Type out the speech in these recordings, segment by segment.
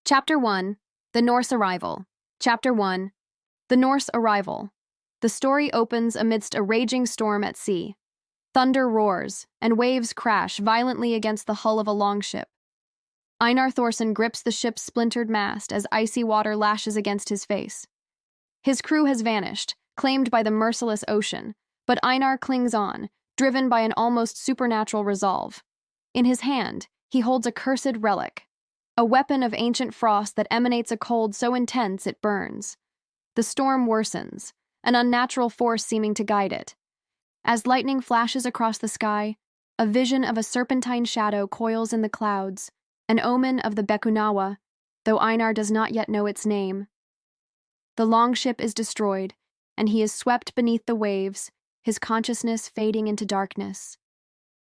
Chapter 1. The Norse Arrival. Chapter 1. The Norse Arrival. The story opens amidst a raging storm at sea. Thunder roars, and waves crash violently against the hull of a longship. Einar Thorson grips the ship's splintered mast as icy water lashes against his face. His crew has vanished, claimed by the merciless ocean, but Einar clings on, driven by an almost supernatural resolve. In his hand, he holds a cursed relic, a weapon of ancient frost that emanates a cold so intense it burns. The storm worsens, an unnatural force seeming to guide it. As lightning flashes across the sky, a vision of a serpentine shadow coils in the clouds, an omen of the Bekunawa, though Einar does not yet know its name. The longship is destroyed, and he is swept beneath the waves, his consciousness fading into darkness.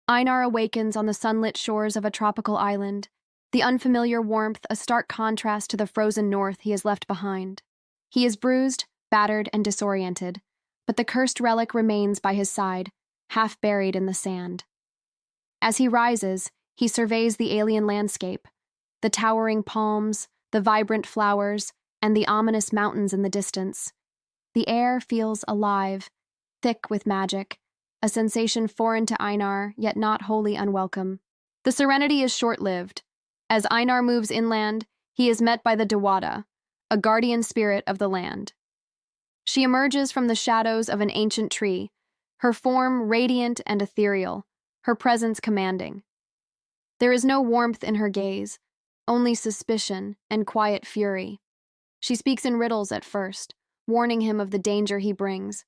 Einar awakens on the sunlit shores of a tropical island, the unfamiliar warmth a stark contrast to the frozen north he has left behind. He is bruised, battered, and disoriented, but the cursed relic remains by his side, half buried in the sand. As he rises, he surveys the alien landscape, the towering palms, the vibrant flowers, and the ominous mountains in the distance. The air feels alive, thick with magic, a sensation foreign to Einar, yet not wholly unwelcome. The serenity is short-lived. As Einar moves inland, he is met by the Dewata, a guardian spirit of the land. She emerges from the shadows of an ancient tree, her form radiant and ethereal, her presence commanding. There is no warmth in her gaze, only suspicion and quiet fury. She speaks in riddles at first, warning him of the danger he brings.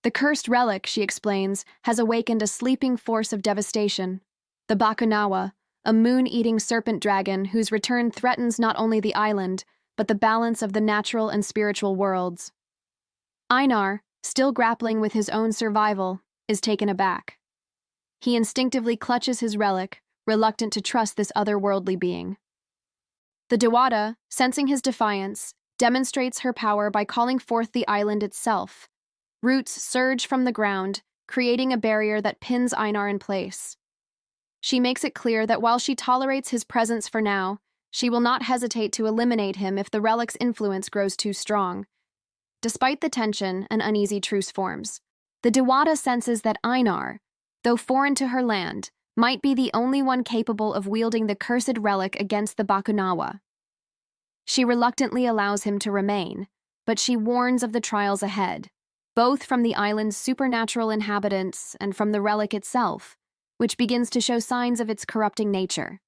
The cursed relic, she explains, has awakened a sleeping force of devastation, the Bekunawa, a moon-eating serpent dragon whose return threatens not only the island, but the balance of the natural and spiritual worlds. Einar, still grappling with his own survival, is taken aback. He instinctively clutches his relic, reluctant to trust this otherworldly being. The Dewata, sensing his defiance, demonstrates her power by calling forth the island itself. Roots surge from the ground, creating a barrier that pins Einar in place. She makes it clear that while she tolerates his presence for now, she will not hesitate to eliminate him if the relic's influence grows too strong. Despite the tension, an uneasy truce forms. The Dewata senses that Einar, though foreign to her land, might be the only one capable of wielding the cursed relic against the Bekunawa. She reluctantly allows him to remain, but she warns of the trials ahead, both from the island's supernatural inhabitants and from the relic itself, which begins to show signs of its corrupting nature.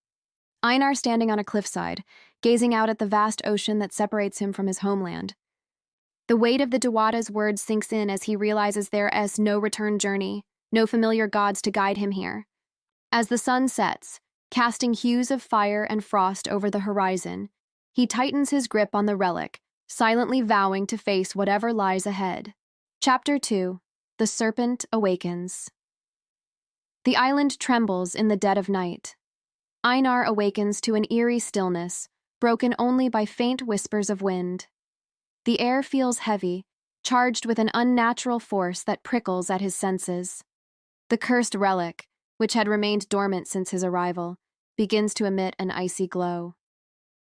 Einar standing on a cliffside, gazing out at the vast ocean that separates him from his homeland. The weight of the Dewata's words sinks in as he realizes there is no return journey, no familiar gods to guide him here. As the sun sets, casting hues of fire and frost over the horizon, he tightens his grip on the relic, silently vowing to face whatever lies ahead. Chapter 2. The Serpent Awakens. The island trembles in the dead of night. Einar awakens to an eerie stillness, broken only by faint whispers of wind. The air feels heavy, charged with an unnatural force that prickles at his senses. The cursed relic, which had remained dormant since his arrival, begins to emit an icy glow.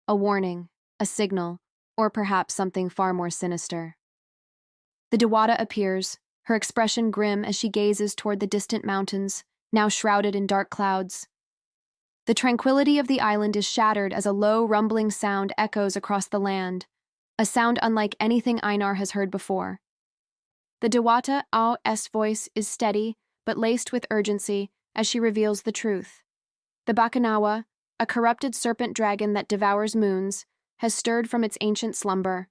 A warning, a signal, or perhaps something far more sinister. The Dewata appears, her expression grim as she gazes toward the distant mountains, now shrouded in dark clouds. The tranquility of the island is shattered as a low, rumbling sound echoes across the land, a sound unlike anything Einar has heard before. The Dewata's voice is steady, but laced with urgency as she reveals the truth. The Bekunawa, a corrupted serpent dragon that devours moons, has stirred from its ancient slumber.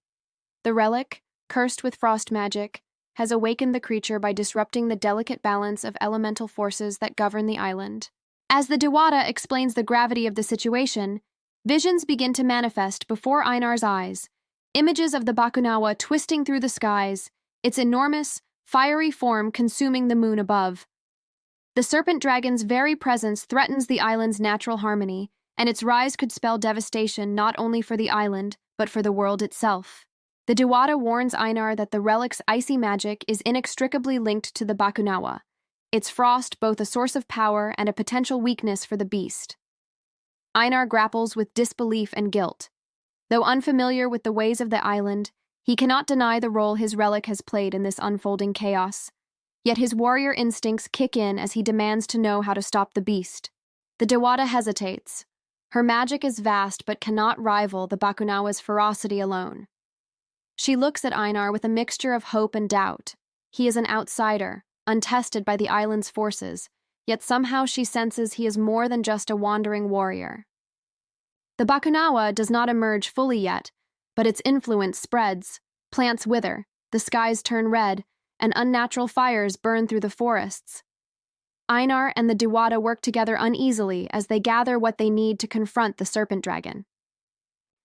The relic, cursed with frost magic, has awakened the creature by disrupting the delicate balance of elemental forces that govern the island. As the Dewata explains the gravity of the situation, visions begin to manifest before Einar's eyes, images of the Bekunawa twisting through the skies, its enormous, fiery form consuming the moon above. The serpent dragon's very presence threatens the island's natural harmony, and its rise could spell devastation not only for the island, but for the world itself. The Dewata warns Einar that the relic's icy magic is inextricably linked to the Bekunawa, its frost both a source of power and a potential weakness for the beast. Einar grapples with disbelief and guilt. Though unfamiliar with the ways of the island, he cannot deny the role his relic has played in this unfolding chaos. Yet his warrior instincts kick in as he demands to know how to stop the beast. The Dewata hesitates. Her magic is vast but cannot rival the Bakunawa's ferocity alone. She looks at Einar with a mixture of hope and doubt. He is an outsider, untested by the island's forces, yet somehow she senses he is more than just a wandering warrior. The Bakunawa does not emerge fully yet, but its influence spreads. Plants wither, the skies turn red, and unnatural fires burn through the forests. Einar and the Dewata work together uneasily as they gather what they need to confront the serpent dragon.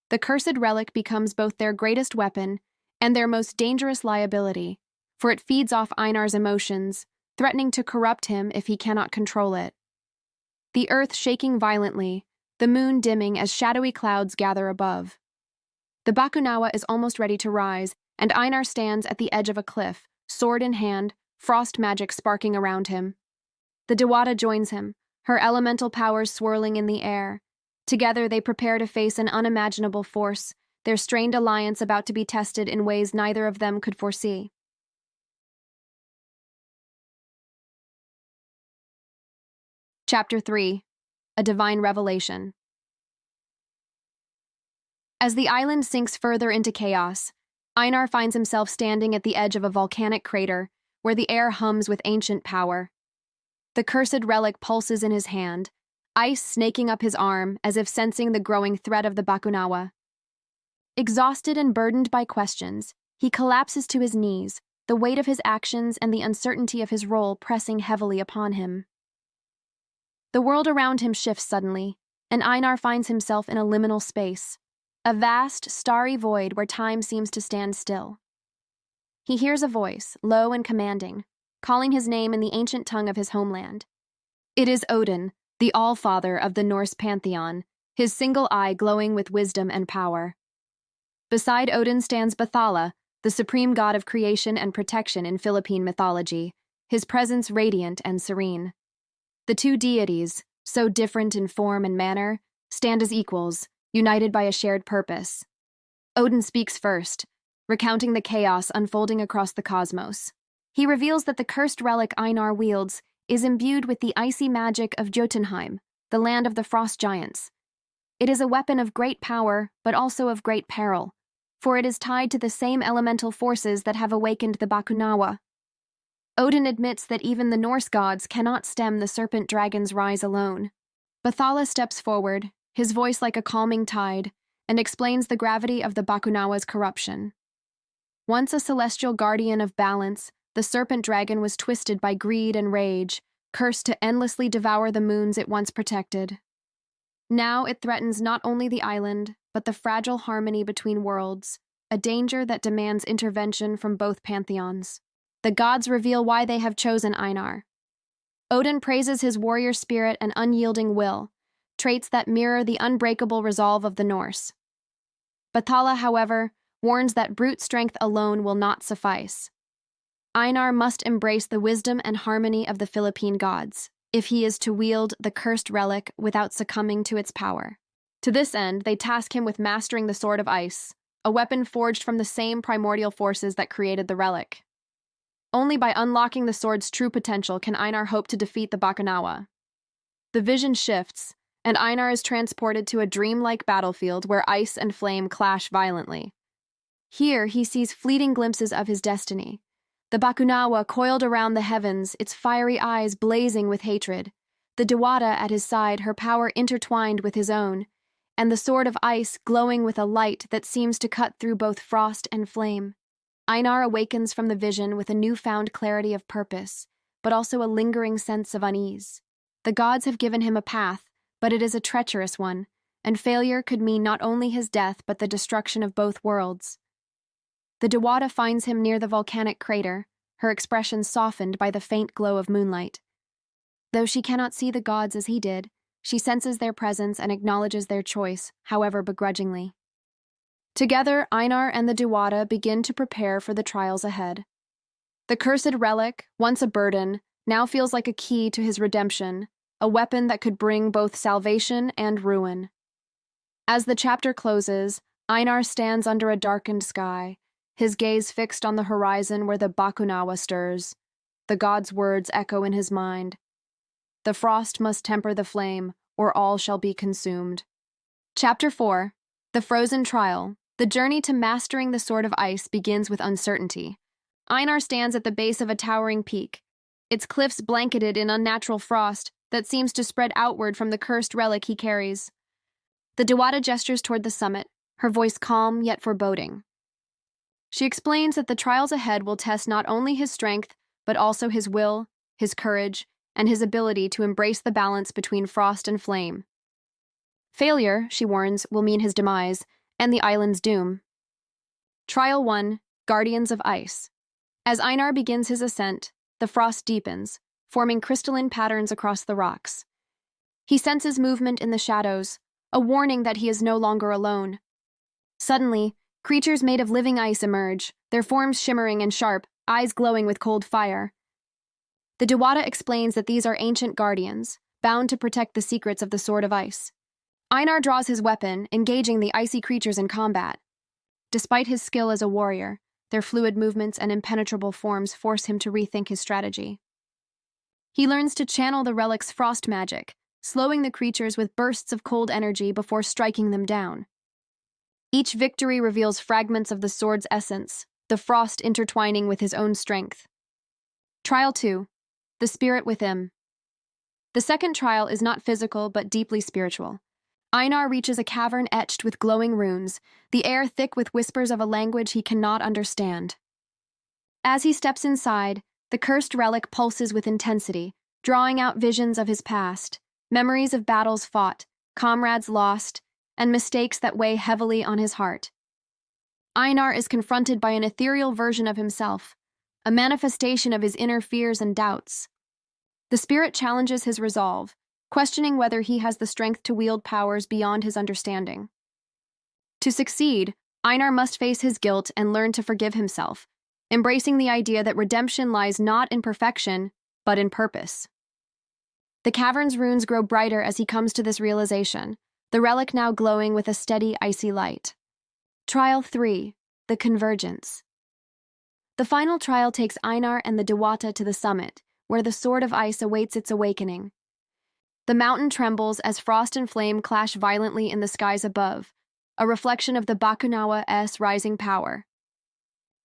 The cursed relic becomes both their greatest weapon and their most dangerous liability, for it feeds off Einar's emotions, threatening to corrupt him if he cannot control it. The earth shaking violently, the moon dimming as shadowy clouds gather above. The Bakunawa is almost ready to rise, and Einar stands at the edge of a cliff, sword in hand, frost magic sparking around him. The Dewata joins him, her elemental powers swirling in the air. Together they prepare to face an unimaginable force, their strained alliance about to be tested in ways neither of them could foresee. Chapter 3. A Divine Revelation. As the island sinks further into chaos, Einar finds himself standing at the edge of a volcanic crater where the air hums with ancient power. The cursed relic pulses in his hand, ice snaking up his arm as if sensing the growing threat of the Bakunawa. Exhausted and burdened by questions, he collapses to his knees, the weight of his actions and the uncertainty of his role pressing heavily upon him. The world around him shifts suddenly, and Einar finds himself in a liminal space, a vast, starry void where time seems to stand still. He hears a voice, low and commanding, calling his name in the ancient tongue of his homeland. It is Odin, the All-Father of the Norse pantheon, his single eye glowing with wisdom and power. Beside Odin stands Bathala, the supreme god of creation and protection in Philippine mythology, his presence radiant and serene. The two deities, so different in form and manner, stand as equals, united by a shared purpose. Odin speaks first, recounting the chaos unfolding across the cosmos. He reveals that the cursed relic Einar wields is imbued with the icy magic of Jotunheim, the land of the frost giants. It is a weapon of great power, but also of great peril, for it is tied to the same elemental forces that have awakened the Bakunawa. Odin admits that even the Norse gods cannot stem the serpent dragon's rise alone. Bathala steps forward, his voice like a calming tide, and explains the gravity of the Bakunawa's corruption. Once a celestial guardian of balance, the serpent dragon was twisted by greed and rage, cursed to endlessly devour the moons it once protected. Now it threatens not only the island, but the fragile harmony between worlds, a danger that demands intervention from both pantheons. The gods reveal why they have chosen Einar. Odin praises his warrior spirit and unyielding will, traits that mirror the unbreakable resolve of the Norse. Bathala, however, warns that brute strength alone will not suffice. Einar must embrace the wisdom and harmony of the Philippine gods, if he is to wield the cursed relic without succumbing to its power. To this end, they task him with mastering the Sword of Ice, a weapon forged from the same primordial forces that created the relic. Only by unlocking the sword's true potential can Einar hope to defeat the Bakunawa. The vision shifts, and Einar is transported to a dreamlike battlefield where ice and flame clash violently. Here, he sees fleeting glimpses of his destiny. The Bakunawa coiled around the heavens, its fiery eyes blazing with hatred. The Dewata at his side, her power intertwined with his own, and the Sword of Ice glowing with a light that seems to cut through both frost and flame. Einar awakens from the vision with a newfound clarity of purpose, but also a lingering sense of unease. The gods have given him a path, but it is a treacherous one, and failure could mean not only his death but the destruction of both worlds. The Dewata finds him near the volcanic crater, her expression softened by the faint glow of moonlight. Though she cannot see the gods as he did, she senses their presence and acknowledges their choice, however begrudgingly. Together, Einar and the Dewata begin to prepare for the trials ahead. The cursed relic, once a burden, now feels like a key to his redemption, a weapon that could bring both salvation and ruin. As the chapter closes, Einar stands under a darkened sky, his gaze fixed on the horizon where the Bakunawa stirs. The god's words echo in his mind. The frost must temper the flame, or all shall be consumed. Chapter 4. The Frozen Trial. The journey to mastering the Sword of Ice begins with uncertainty. Einar stands at the base of a towering peak, its cliffs blanketed in unnatural frost that seems to spread outward from the cursed relic he carries. The Dewata gestures toward the summit, her voice calm yet foreboding. She explains that the trials ahead will test not only his strength, but also his will, his courage, and his ability to embrace the balance between frost and flame. Failure, she warns, will mean his demise, and the island's doom. Trial 1. Guardians of Ice. As Einar begins his ascent, the frost deepens, forming crystalline patterns across the rocks. He senses movement in the shadows, a warning that he is no longer alone. Suddenly, creatures made of living ice emerge, their forms shimmering and sharp, eyes glowing with cold fire. The Dewata explains that these are ancient guardians, bound to protect the secrets of the Sword of Ice. Einar draws his weapon, engaging the icy creatures in combat. Despite his skill as a warrior, their fluid movements and impenetrable forms force him to rethink his strategy. He learns to channel the relic's frost magic, slowing the creatures with bursts of cold energy before striking them down. Each victory reveals fragments of the sword's essence, the frost intertwining with his own strength. Trial 2. The Spirit Within. The second trial is not physical but deeply spiritual. Einar reaches a cavern etched with glowing runes, the air thick with whispers of a language he cannot understand. As he steps inside, the cursed relic pulses with intensity, drawing out visions of his past, memories of battles fought, comrades lost, and mistakes that weigh heavily on his heart. Einar is confronted by an ethereal version of himself, a manifestation of his inner fears and doubts. The spirit challenges his resolve, questioning whether he has the strength to wield powers beyond his understanding. To succeed, Einar must face his guilt and learn to forgive himself, embracing the idea that redemption lies not in perfection, but in purpose. The cavern's runes grow brighter as he comes to this realization, the relic now glowing with a steady, icy light. Trial 3. The Convergence. The final trial takes Einar and the Dewata to the summit, where the Sword of Ice awaits its awakening. The mountain trembles as frost and flame clash violently in the skies above, a reflection of the Bakunawa's rising power.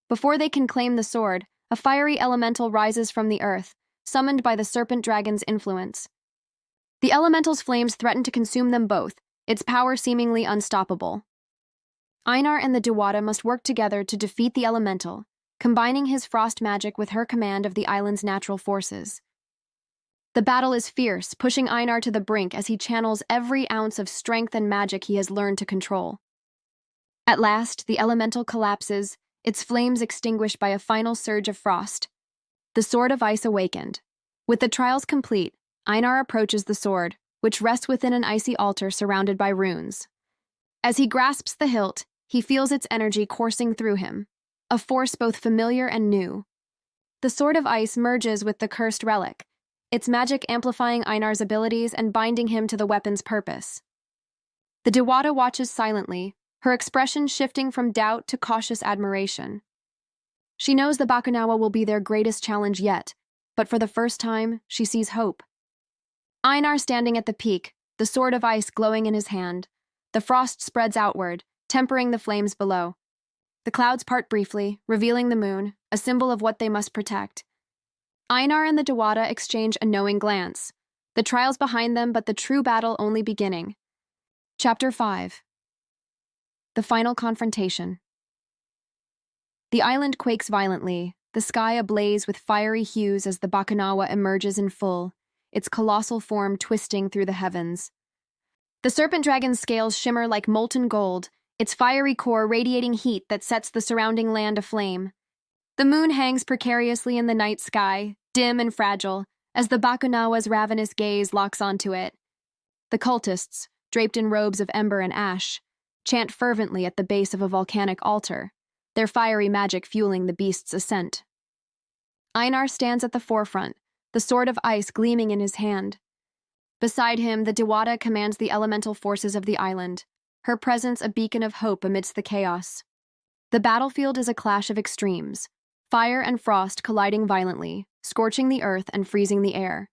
Before they can claim the sword, a fiery elemental rises from the earth, summoned by the serpent dragon's influence. The elemental's flames threaten to consume them both, its power seemingly unstoppable. Einar and the Dewata must work together to defeat the elemental, combining his frost magic with her command of the island's natural forces. The battle is fierce, pushing Einar to the brink as he channels every ounce of strength and magic he has learned to control. At last, the elemental collapses, its flames extinguished by a final surge of frost. The Sword of Ice awakened. With the trials complete, Einar approaches the sword, which rests within an icy altar surrounded by runes. As he grasps the hilt, he feels its energy coursing through him, a force both familiar and new. The Sword of Ice merges with the cursed relic, its magic amplifying Einar's abilities and binding him to the weapon's purpose. The Dewata watches silently, her expression shifting from doubt to cautious admiration. She knows the Bakunawa will be their greatest challenge yet, but for the first time, she sees hope. Einar standing at the peak, the Sword of Ice glowing in his hand. The frost spreads outward, tempering the flames below. The clouds part briefly, revealing the moon, a symbol of what they must protect. Einar and the Dewata exchange a knowing glance, the trials behind them but the true battle only beginning. Chapter 5. The Final Confrontation. The island quakes violently, the sky ablaze with fiery hues as the Bakunawa emerges in full, its colossal form twisting through the heavens. The serpent dragon's scales shimmer like molten gold, its fiery core radiating heat that sets the surrounding land aflame. The moon hangs precariously in the night sky, dim and fragile, as the Bakunawa's ravenous gaze locks onto it. The cultists, draped in robes of ember and ash, chant fervently at the base of a volcanic altar, their fiery magic fueling the beast's ascent. Einar stands at the forefront, the Sword of Ice gleaming in his hand. Beside him, the Dewata commands the elemental forces of the island, her presence a beacon of hope amidst the chaos. The battlefield is a clash of extremes, fire and frost colliding violently, scorching the earth and freezing the air.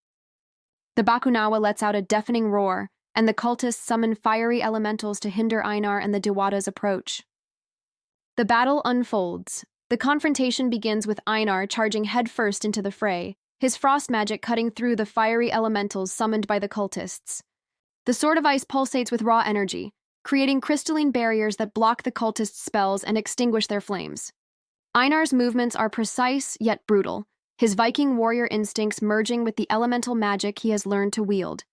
The Bakunawa lets out a deafening roar, and the cultists summon fiery elementals to hinder Einar and the Dewata's approach. The battle unfolds. The confrontation begins with Einar charging headfirst into the fray, his frost magic cutting through the fiery elementals summoned by the cultists. The Sword of Ice pulsates with raw energy, creating crystalline barriers that block the cultists' spells and extinguish their flames. Einar's movements are precise yet brutal, his Viking warrior instincts merging with the elemental magic he has learned to wield.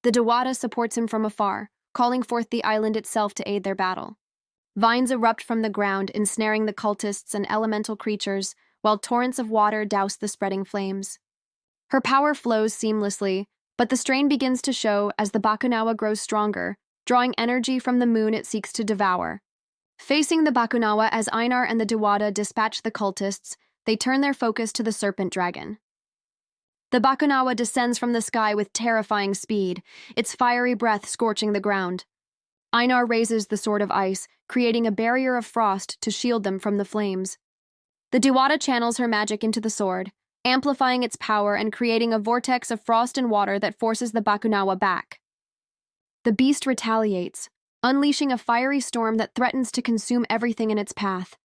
The Dewata supports him from afar, calling forth the island itself to aid their battle. Vines erupt from the ground, ensnaring the cultists and elemental creatures, while torrents of water douse the spreading flames. Her power flows seamlessly, but the strain begins to show as the Bakunawa grows stronger, drawing energy from the moon it seeks to devour. Facing the Bakunawa as Einar and the Dewata dispatch the cultists, they turn their focus to the serpent dragon. The Bakunawa descends from the sky with terrifying speed, its fiery breath scorching the ground. Einar raises the Sword of Ice, creating a barrier of frost to shield them from the flames. The Dewata channels her magic into the sword, amplifying its power and creating a vortex of frost and water that forces the Bakunawa back. The beast retaliates, unleashing a fiery storm that threatens to consume everything in its path.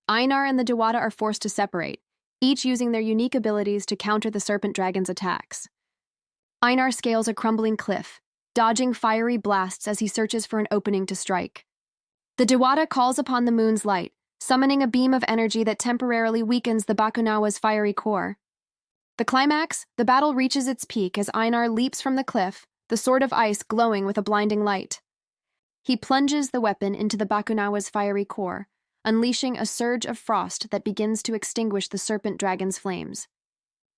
Einar and the Dewata are forced to separate, each using their unique abilities to counter the serpent dragon's attacks. Einar scales a crumbling cliff, dodging fiery blasts as he searches for an opening to strike. The Dewata calls upon the moon's light, summoning a beam of energy that temporarily weakens the Bakunawa's fiery core. The climax, the battle reaches its peak as Einar leaps from the cliff, the Sword of Ice glowing with a blinding light. He plunges the weapon into the Bakunawa's fiery core, unleashing a surge of frost that begins to extinguish the serpent dragon's flames.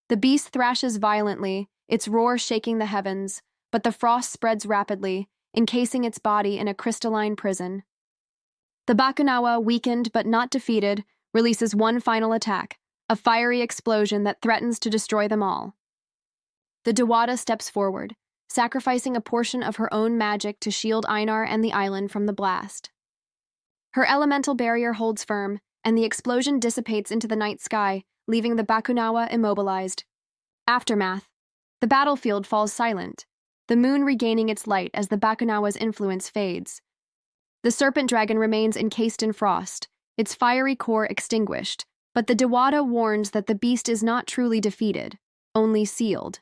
The beast thrashes violently, its roar shaking the heavens, but the frost spreads rapidly, encasing its body in a crystalline prison. The Bakunawa, weakened but not defeated, releases one final attack, a fiery explosion that threatens to destroy them all. The Dewata steps forward, sacrificing a portion of her own magic to shield Einar and the island from the blast. Her elemental barrier holds firm, and the explosion dissipates into the night sky, leaving the Bakunawa immobilized. Aftermath. The battlefield falls silent, the moon regaining its light as the Bakunawa's influence fades. The serpent dragon remains encased in frost, its fiery core extinguished, but the Dewata warns that the beast is not truly defeated, only sealed.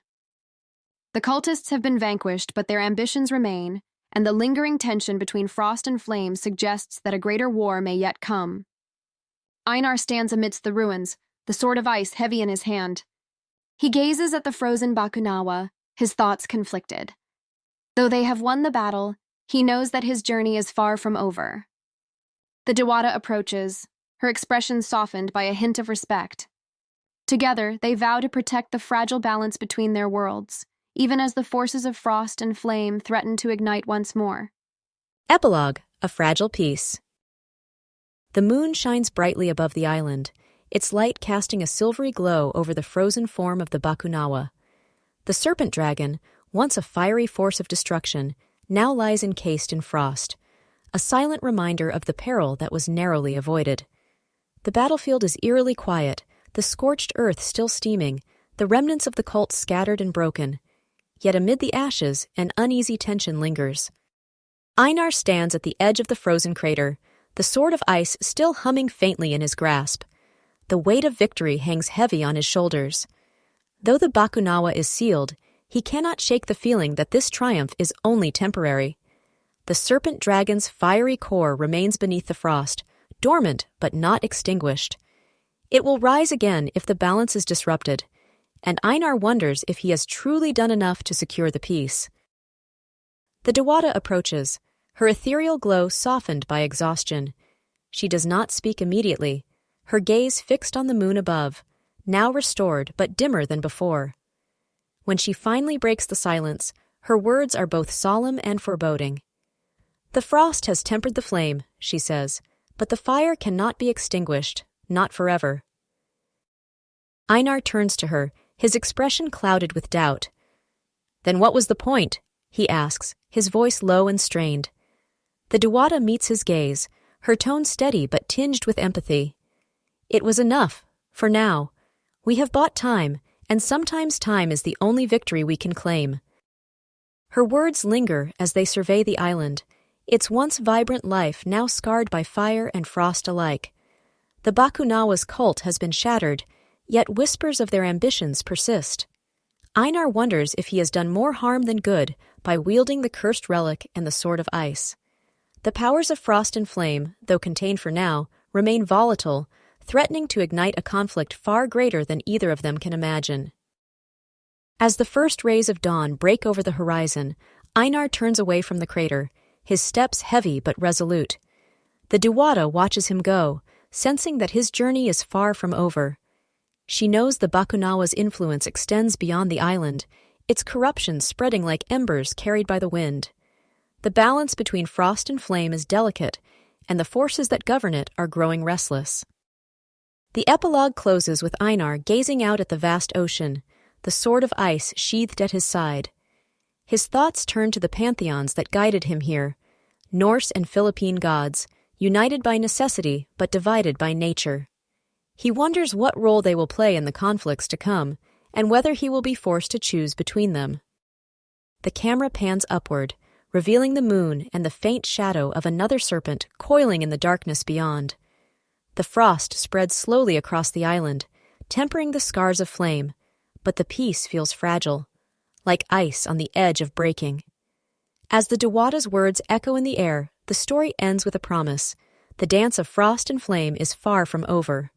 The cultists have been vanquished, but their ambitions remain, and the lingering tension between frost and flame suggests that a greater war may yet come. Einar stands amidst the ruins, the Sword of Ice heavy in his hand. He gazes at the frozen Bakunawa, his thoughts conflicted. Though they have won the battle, he knows that his journey is far from over. The Dewata approaches, her expression softened by a hint of respect. Together, they vow to protect the fragile balance between their worlds, even as the forces of frost and flame threaten to ignite once more. Epilogue: A Fragile Peace. The moon shines brightly above the island, its light casting a silvery glow over the frozen form of the Bakunawa. The serpent dragon, once a fiery force of destruction, now lies encased in frost, a silent reminder of the peril that was narrowly avoided. The battlefield is eerily quiet, the scorched earth still steaming, the remnants of the cult scattered and broken. Yet amid the ashes, an uneasy tension lingers. Einar stands at the edge of the frozen crater, the Sword of Ice still humming faintly in his grasp. The weight of victory hangs heavy on his shoulders. Though the Bakunawa is sealed, he cannot shake the feeling that this triumph is only temporary. The serpent dragon's fiery core remains beneath the frost, dormant but not extinguished. It will rise again if the balance is disrupted, and Einar wonders if he has truly done enough to secure the peace. The Dewata approaches, her ethereal glow softened by exhaustion. She does not speak immediately, her gaze fixed on the moon above, now restored but dimmer than before. When she finally breaks the silence, her words are both solemn and foreboding. "The frost has tempered the flame," she says, "but the fire cannot be extinguished, not forever." Einar turns to her, his expression clouded with doubt. "Then what was the point?" he asks, his voice low and strained. The Dewata meets his gaze, her tone steady but tinged with empathy. It was enough, for now. We have bought time, and sometimes time is the only victory we can claim. Her words linger as they survey the island, its once vibrant life now scarred by fire and frost alike. The Bakunawa's cult has been shattered, yet whispers of their ambitions persist. Einar wonders if he has done more harm than good by wielding the cursed relic and the Sword of Ice. The powers of frost and flame, though contained for now, remain volatile, threatening to ignite a conflict far greater than either of them can imagine. As the first rays of dawn break over the horizon, Einar turns away from the crater, his steps heavy but resolute. The Dewata watches him go, sensing that his journey is far from over. She knows the Bakunawa's influence extends beyond the island, its corruption spreading like embers carried by the wind. The balance between frost and flame is delicate, and the forces that govern it are growing restless. The epilogue closes with Einar gazing out at the vast ocean, the Sword of Ice sheathed at his side. His thoughts turn to the pantheons that guided him here, Norse and Philippine gods, united by necessity but divided by nature. He wonders what role they will play in the conflicts to come, and whether he will be forced to choose between them. The camera pans upward, revealing the moon and the faint shadow of another serpent coiling in the darkness beyond. The frost spreads slowly across the island, tempering the scars of flame, but the peace feels fragile, like ice on the edge of breaking. As the Dewata's words echo in the air, the story ends with a promise. The dance of frost and flame is far from over.